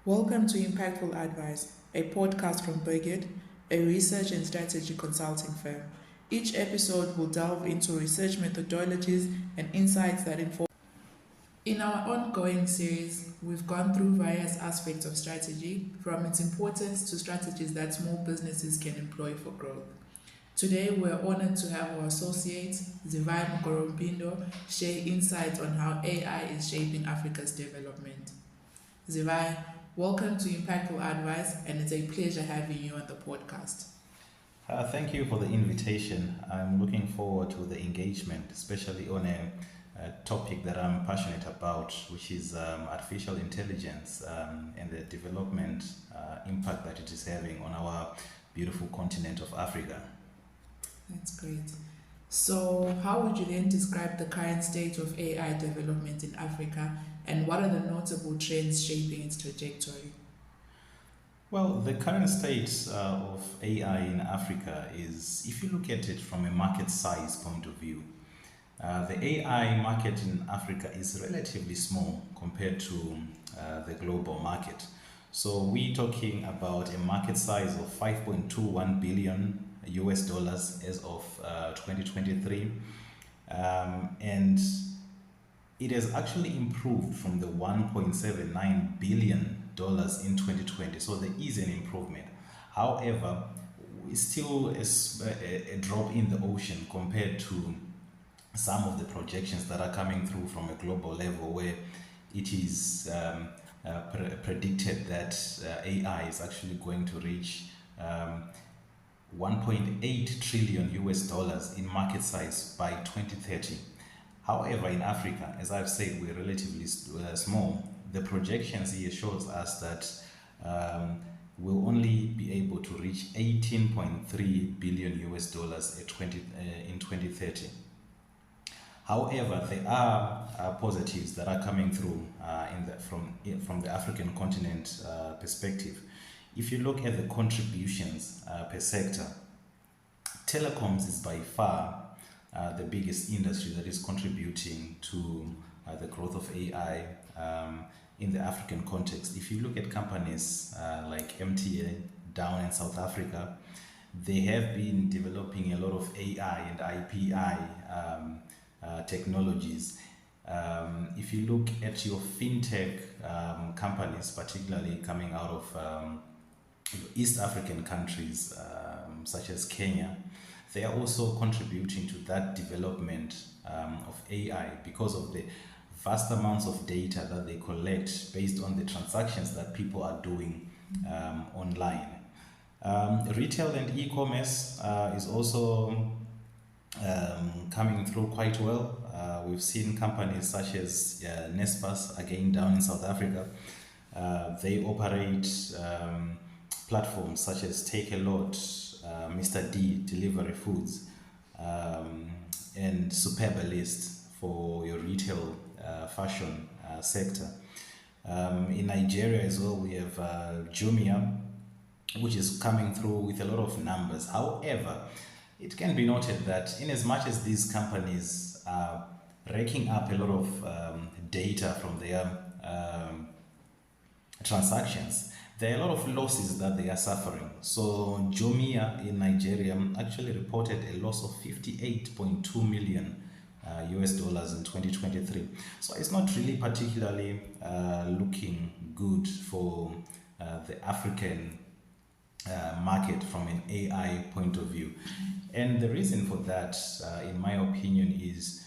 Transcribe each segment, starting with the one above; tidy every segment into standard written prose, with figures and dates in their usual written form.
Welcome to Impactful Advice, a podcast from Burgett, a research and strategy consulting firm. Each episode will delve into research methodologies and insights that inform. In our ongoing series, we've gone through various aspects of strategy, from its importance to strategies that small businesses can employ for growth. Today, we're honored to have our associate, Zivai Mugorompindo, share insights on how AI is shaping Africa's development. Zivai, welcome to Impactful Advice, and it's a pleasure having you on the podcast. Thank you for the invitation. I'm looking forward to the engagement, especially on a topic that I'm passionate about, which is artificial intelligence and the development impact that it is having on our beautiful continent of Africa. That's great. So, how would you then describe the current state of AI development in Africa, and what are the notable trends shaping its trajectory? Well, the current state of AI in Africa is, if you look at it from a market size point of view, the AI market in Africa is relatively small compared to the global market. So we're talking about a market size of 5.21 billion US dollars as of 2023, and it has actually improved from the 1.79 billion dollars in 2020. So there is an improvement. However, it's still a drop in the ocean compared to some of the projections that are coming through from a global level, where it is predicted that AI is actually going to reach 1.8 trillion US dollars in market size by 2030. However, in Africa, as I've said, we're relatively small. The projections here shows us that we'll only be able to reach 18.3 billion US dollars in 2030. However, there are positives that are coming through from the African continent perspective. If you look at the contributions per sector, telecoms is by far the biggest industry that is contributing to the growth of AI in the African context. If you look at companies like MTN down in South Africa, they have been developing a lot of AI and IPI technologies. If you look at your fintech companies, particularly coming out of East African countries such as Kenya, they are also contributing to that development of AI because of the vast amounts of data that they collect based on the transactions that people are doing online. Retail and e-commerce is also coming through quite well. We've seen companies such as Naspers, again down in South Africa. They operate platforms such as Take a Lot, Mr. D, Delivery Foods, and Superbalist for your retail fashion sector. In Nigeria as well, we have Jumia, which is coming through with a lot of numbers. However, it can be noted that in as much as these companies are racking up a lot of data from their transactions, there are a lot of losses that they are suffering. So Jumia in Nigeria actually reported a loss of 58.2 million US dollars in 2023. So it's not really particularly looking good for the African market from an AI point of view. And the reason for that, in my opinion, is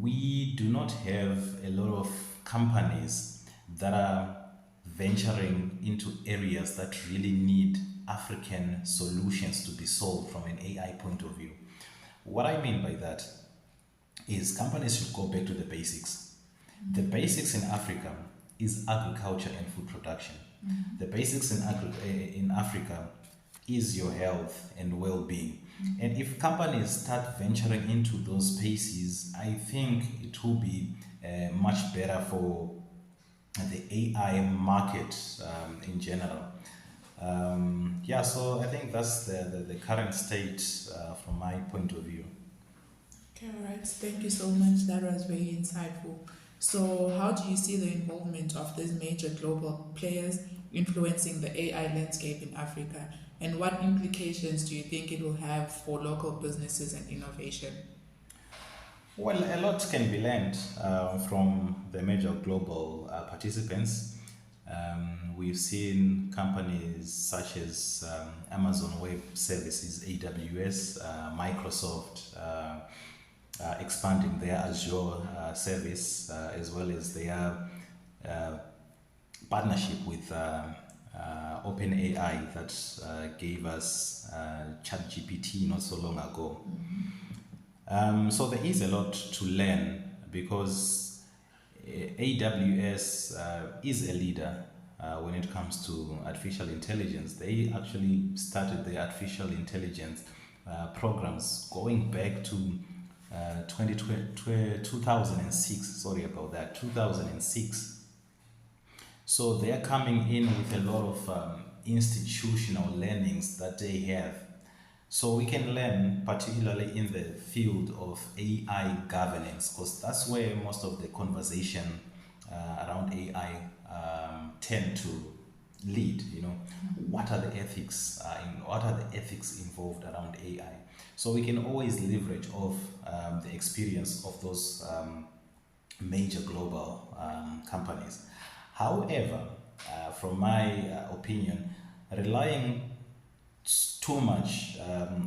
we do not have a lot of companies that are venturing into areas that really need African solutions to be solved from an AI point of view. What I mean by that is companies should go back to the basics. The basics in Africa is agriculture and food production. The basics in Africa is your health and well-being. And if companies start venturing into those spaces, I think it will be much better for the AI market in general. Yeah, so I think that's the current state from my point of view. Okay, all right. Thank you so much. That was very insightful. So, how do you see the involvement of these major global players influencing the AI landscape in Africa? And what implications do you think it will have for local businesses and innovation? Well, a lot can be learned from the major global participants. We've seen companies such as Amazon Web Services, AWS, Microsoft, expanding their Azure service, as well as their uh, partnership with OpenAI that gave us ChatGPT not so long ago. So there is a lot to learn because AWS is a leader when it comes to artificial intelligence. They actually started the artificial intelligence programs going back to 2006. Sorry about that, 2006. So they are coming in with a lot of institutional learnings that they have. So we can learn, particularly in the field of AI governance, because that's where most of the conversation around AI tend to lead. You know, what are the ethics? What are the ethics involved around AI? So we can always leverage off the experience of those major global companies. However, from my opinion, relying too much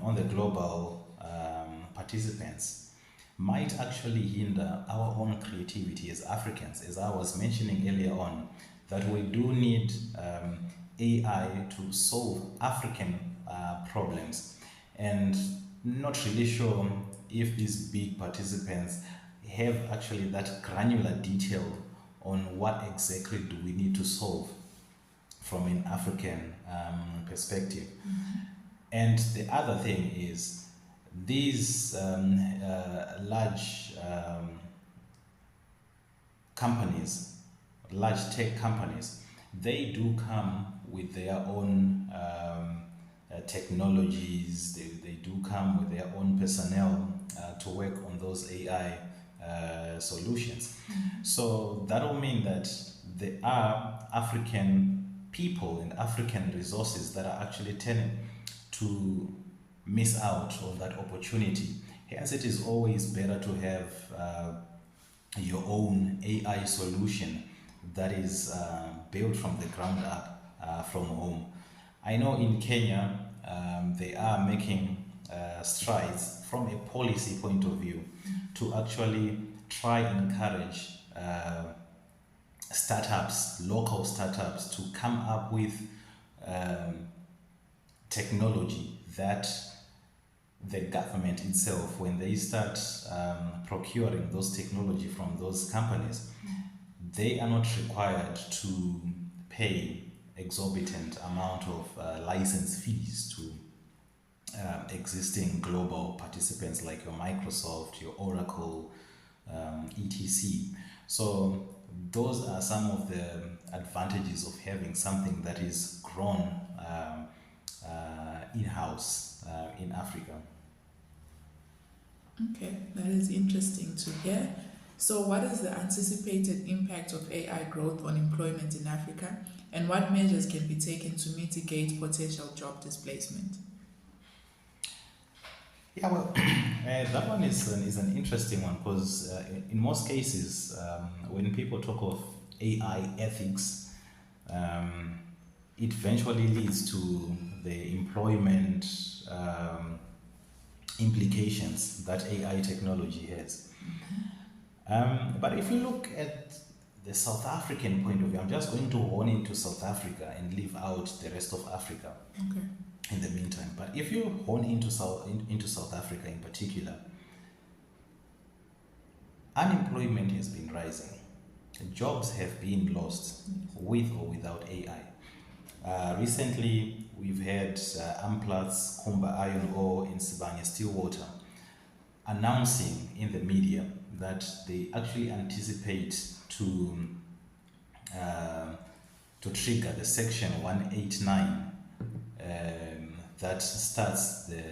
on the global participants might actually hinder our own creativity as Africans. As I was mentioning earlier on, that we do need AI to solve African problems, and not really sure if these big participants have actually that granular detail on what exactly do we need to solve from an African perspective. And the other thing is these large companies, large tech companies, they do come with their own technologies, they do come with their own personnel to work on those AI solutions. So that will mean that there are African people and African resources that are actually tending to miss out on that opportunity. Hence, it is always better to have your own AI solution that is built from the ground up from home. I know in Kenya they are making strides from a policy point of view to actually try and encourage startups, local startups, to come up with technology that the government itself, when they start procuring those technology from those companies, they are not required to pay exorbitant amount of license fees to existing global participants like your Microsoft, your Oracle, etc. So those are some of the advantages of having something that is grown in-house in Africa. Okay, that is interesting to hear. So, what is the anticipated impact of AI growth on employment in Africa, and what measures can be taken to mitigate potential job displacement? Yeah, well, that one is an interesting one because in most cases, when people talk of AI ethics, um, it eventually leads to the employment implications that AI technology has. But if you look at the South African point of view, I'm just going to hone into South Africa and leave out the rest of Africa Okay. in the meantime. But if you hone into South Africa in particular, unemployment has been rising. Jobs have been lost with or without AI. Recently, we've had Amplats, Kumba Iron Ore, and Sibanye Stillwater announcing in the media that they actually anticipate uh, to trigger the Section 189 that starts the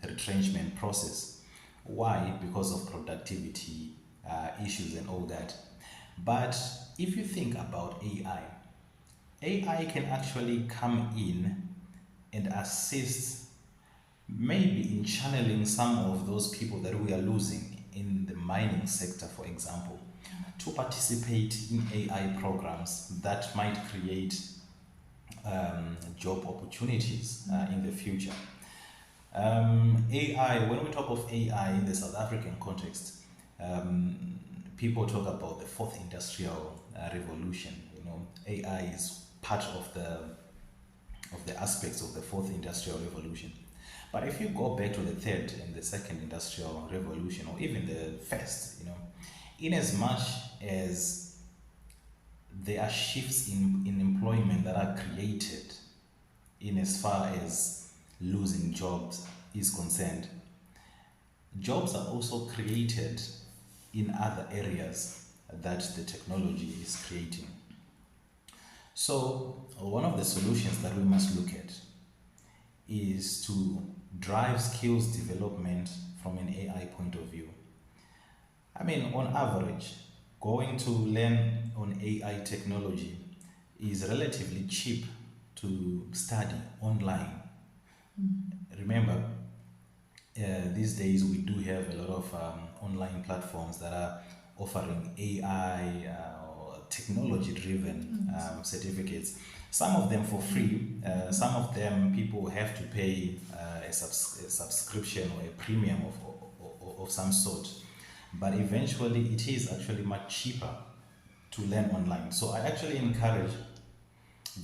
retrenchment process. Why? Because of productivity issues and all that. But if you think about AI can actually come in and assist maybe in channeling some of those people that we are losing in the mining sector, for example, to participate in AI programs that might create job opportunities in the future. AI, when we talk of AI in the South African context, people talk about the fourth industrial revolution. You know, AI is part of the aspects of the fourth industrial revolution. But if you go back to the third and the second industrial revolution, or even the first, you know, in as much as there are shifts in employment that are created in as far as losing jobs is concerned, jobs are also created in other areas that the technology is creating. So one of the solutions that we must look at is to drive skills development from an AI point of view. I mean, on average, going to learn on AI technology is relatively cheap to study online. Remember, these days we do have a lot of online platforms that are offering AI or technology driven certificates. Some of them for free, some of them people have to pay a subscription or a premium of some sort. But eventually it is actually much cheaper to learn online. So I actually encourage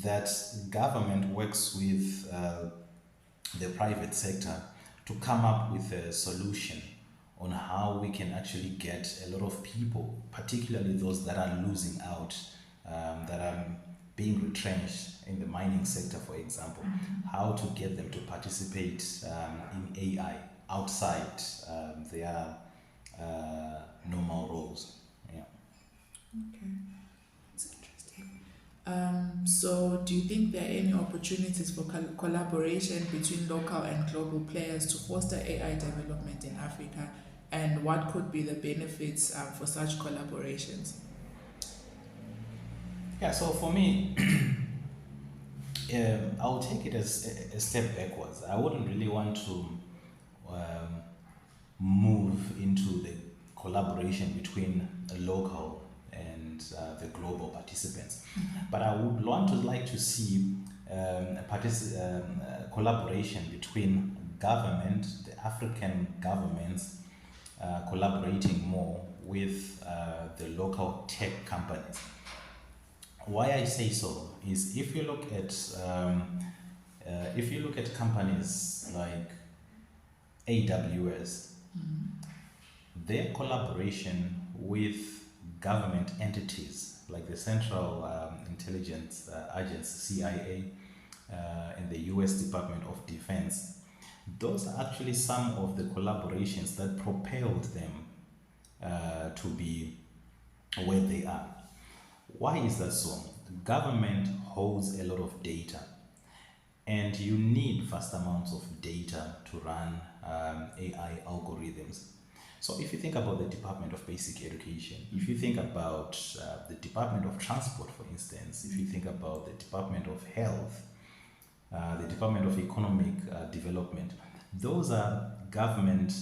that government works with the private sector to come up with a solution on how we can actually get a lot of people, particularly those that are losing out, that are being retrenched in the mining sector, for example, how to get them to participate in AI outside their normal roles. Yeah. Okay, that's interesting. So, do you think there are any opportunities for collaboration between local and global players to foster AI development in Africa? And what could be the benefits for such collaborations? Yeah, so for me, I'll take it as a step backwards. I wouldn't really want to um, move into the collaboration between the local and the global participants. But I would like to see collaboration between government, the African governments, collaborating more with the local tech companies. Why I say so is if you look at companies like AWS, their collaboration with government entities like the Central Intelligence Agency, CIA, and the US Department of Defense, those are actually some of the collaborations that propelled them to be where they are. Why is that so? The government holds a lot of data, and you need vast amounts of data to run AI algorithms. So if you think about the Department of Basic Education, if you think about the Department of Transport, for instance, if you think about the Department of Health, the Department of Economic Development, those are government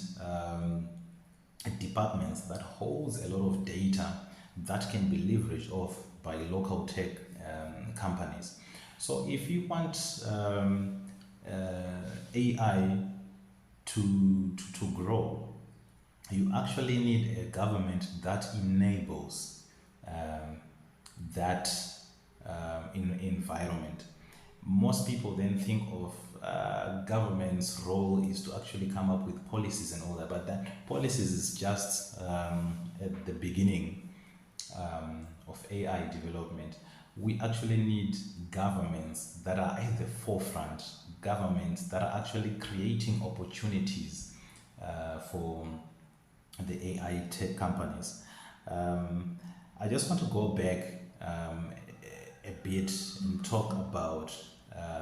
departments that holds a lot of data that can be leveraged off by local tech companies. So if you want AI to grow, you actually need a government that enables that environment. Most people then think of government's role is to actually come up with policies and all that, but that policies is just at the beginning of AI development. We actually need governments that are at the forefront, governments that are actually creating opportunities for the AI tech companies. I just want to go back a bit and talk about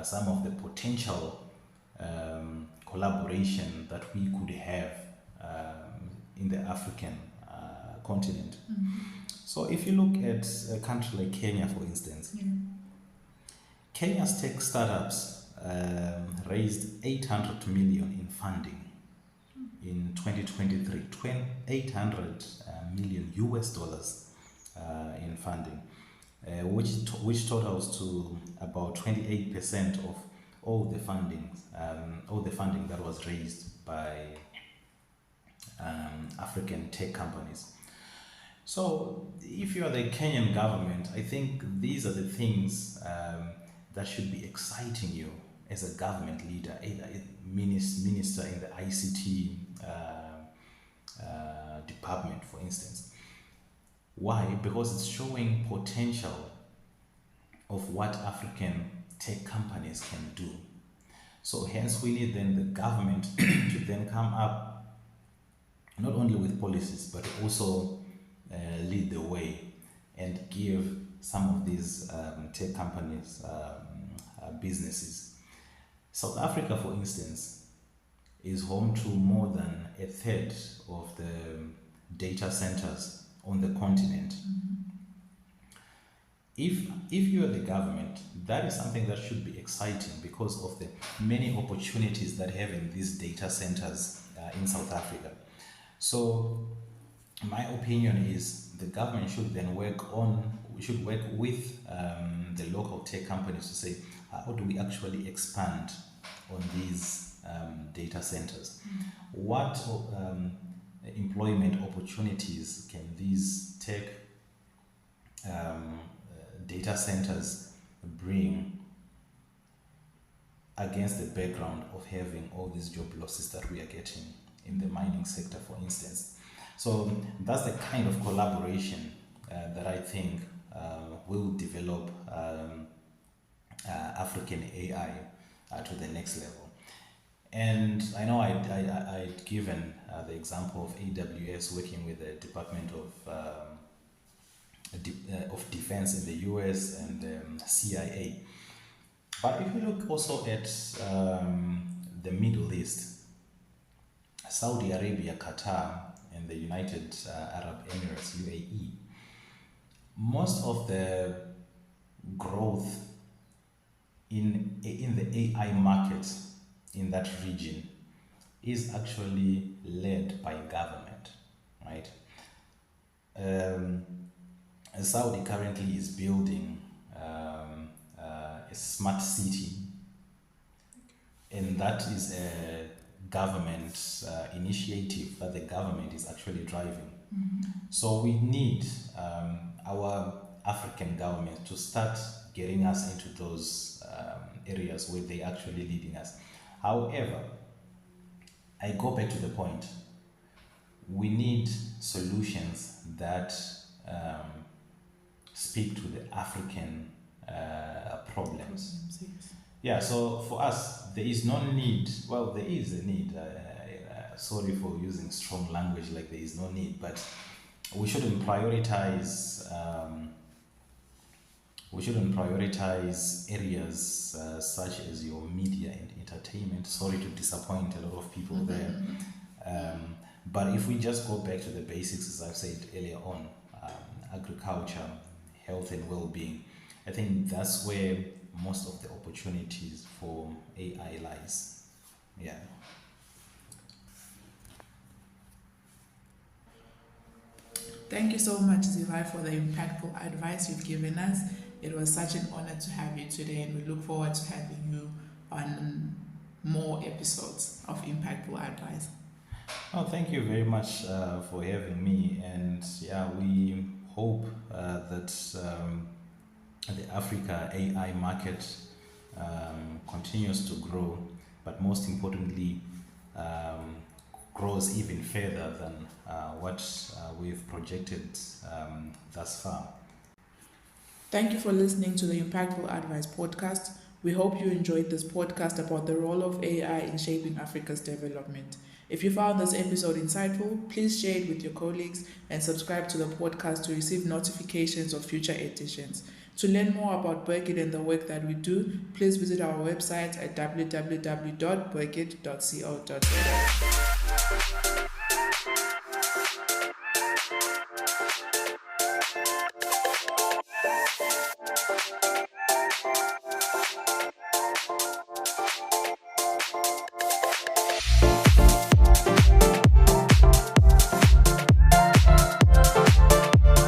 some of the potential collaboration that we could have in the African continent. So if you look at a country like Kenya, for instance, Kenya's tech startups raised 800 million in funding in 2023, 800 million US dollars in funding, which totals to about 28% of all the funding that was raised by African tech companies. So, if you are the Kenyan government, I think these are the things that should be exciting you as a government leader, either a minister in the ICT department, for instance. Why? Because it's showing potential of what African tech companies can do. So hence we need then the government to then come up not only with policies but also lead the way and give some of these tech companies businesses. South Africa, for instance, is home to more than a third of the data centers on the continent. If you are the government, that is something that should be exciting because of the many opportunities that having these data centers in South Africa. So my opinion is the government should then work with the local tech companies to say, how do we actually expand on these data centers? What employment opportunities can these tech data centers bring against the background of having all these job losses that we are getting in the mining sector, for instance? So that's the kind of collaboration that I think will develop African AI to the next level. And I know I'd given the example of AWS working with the Department of Defense in the US and CIA. But if you look also at the Middle East, Saudi Arabia, Qatar, and the United Arab Emirates, UAE, most of the growth in the AI market in that region is actually led by government, right? Saudi currently is building a smart city, and that is a government initiative that the government is actually driving. So we need our African government to start getting us into those areas where they're actually leading us. However, I go back to the point. We need solutions that speak to the African problems. Yeah, so for us, there is no need. Well, there is a need. Sorry for using strong language like there is no need, but we shouldn't prioritize. We shouldn't prioritize areas such as your media and entertainment. Sorry to disappoint a lot of people there. But if we just go back to the basics, as I've said earlier on, agriculture, health and well-being, I think that's where most of the opportunities for AI lies. Yeah. Thank you so much, Zivai, for the impactful advice you've given us. It was such an honor to have you today, and we look forward to having you on more episodes of Impactful Advice. Oh, thank you very much for having me. And yeah, we hope that the Africa AI market continues to grow, but most importantly, grows even further than what we've projected thus far. Thank you for listening to the Impactful Advice podcast. We hope you enjoyed this podcast about the role of AI in shaping Africa's development. If you found this episode insightful, please share it with your colleagues and subscribe to the podcast to receive notifications of future editions. To learn more about Burkit and the work that we do, please visit our website at www.burkit.co.za.